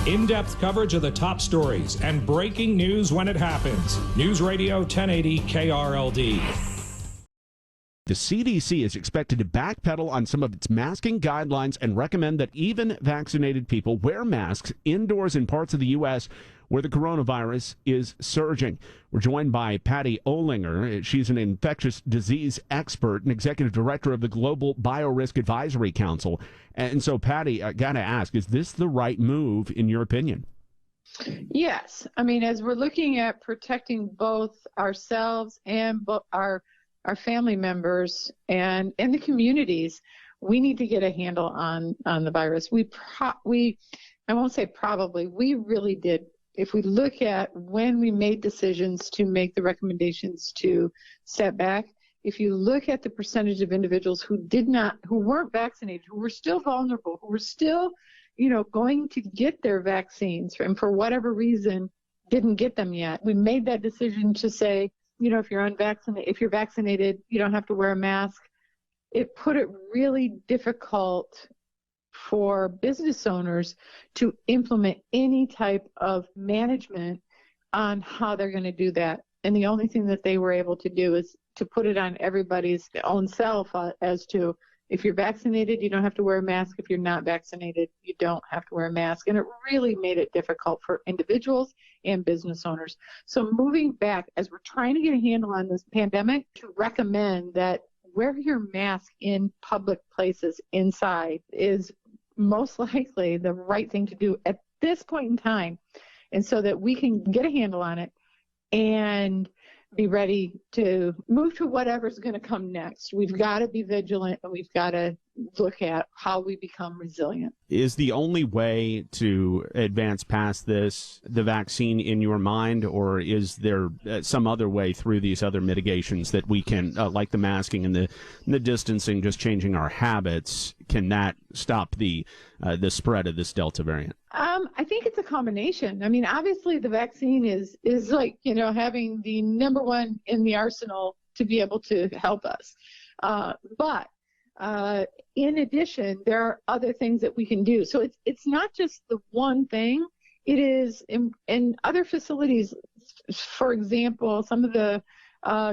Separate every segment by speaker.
Speaker 1: In-depth coverage of the top stories and breaking news when it happens. News Radio 1080 KRLD.
Speaker 2: The CDC is expected to backpedal on some of its masking guidelines and recommend that even vaccinated people wear masks indoors in parts of the U.S. where the coronavirus is surging. We're joined by Patty Olinger. She's an infectious disease expert and executive director of the Global Biorisk Advisory Council. And so, Patty, I got to ask, is this the right move, in your opinion?
Speaker 3: Yes. I mean, as we're looking at protecting both ourselves and our family members and the communities, we need to get a handle on the virus. I won't say probably, we really did. If we look at when we made decisions to make the recommendations to step back, if you look at the percentage of individuals who weren't vaccinated, who were still vulnerable, who were still, going to get their vaccines and for whatever reason didn't get them yet, we made that decision to say, if you're vaccinated, you don't have to wear a mask. It put it really difficult for business owners to implement any type of management on how they're going to do that. And the only thing that they were able to do is to put it on everybody's own self as to, if you're vaccinated, you don't have to wear a mask. If you're not vaccinated, you don't have to wear a mask. And it really made it difficult for individuals and business owners. So moving back, as we're trying to get a handle on this pandemic, to recommend that wear your mask in public places inside is most likely the right thing to do at this point in time. And so that we can get a handle on it and be ready to move to whatever's going to come next. We've got to be vigilant, and we've got to look at how we become resilient.
Speaker 2: Is the only way to advance past this the vaccine in your mind, or is there some other way through these other mitigations that we can, like the masking and the distancing, just changing our habits, can that stop the spread of this Delta variant?
Speaker 3: I think it's a combination. I mean, obviously the vaccine is like, having the number one in the arsenal to be able to help us. But in addition, there are other things that we can do. So it's not just the one thing. It is in other facilities, for example, some of the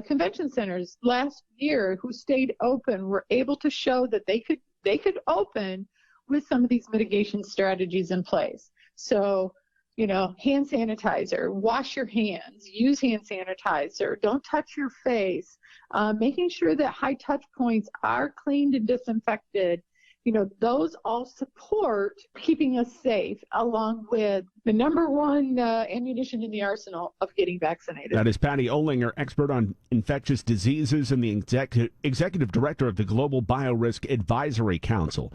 Speaker 3: convention centers last year who stayed open were able to show that they could open with some of these mitigation strategies in place. So, hand sanitizer, wash your hands, use hand sanitizer, don't touch your face, making sure that high touch points are cleaned and disinfected. Those all support keeping us safe, along with the number one ammunition in the arsenal of getting vaccinated.
Speaker 2: That is Patty Olinger, expert on infectious diseases and the executive director of the Global Biorisk Advisory Council.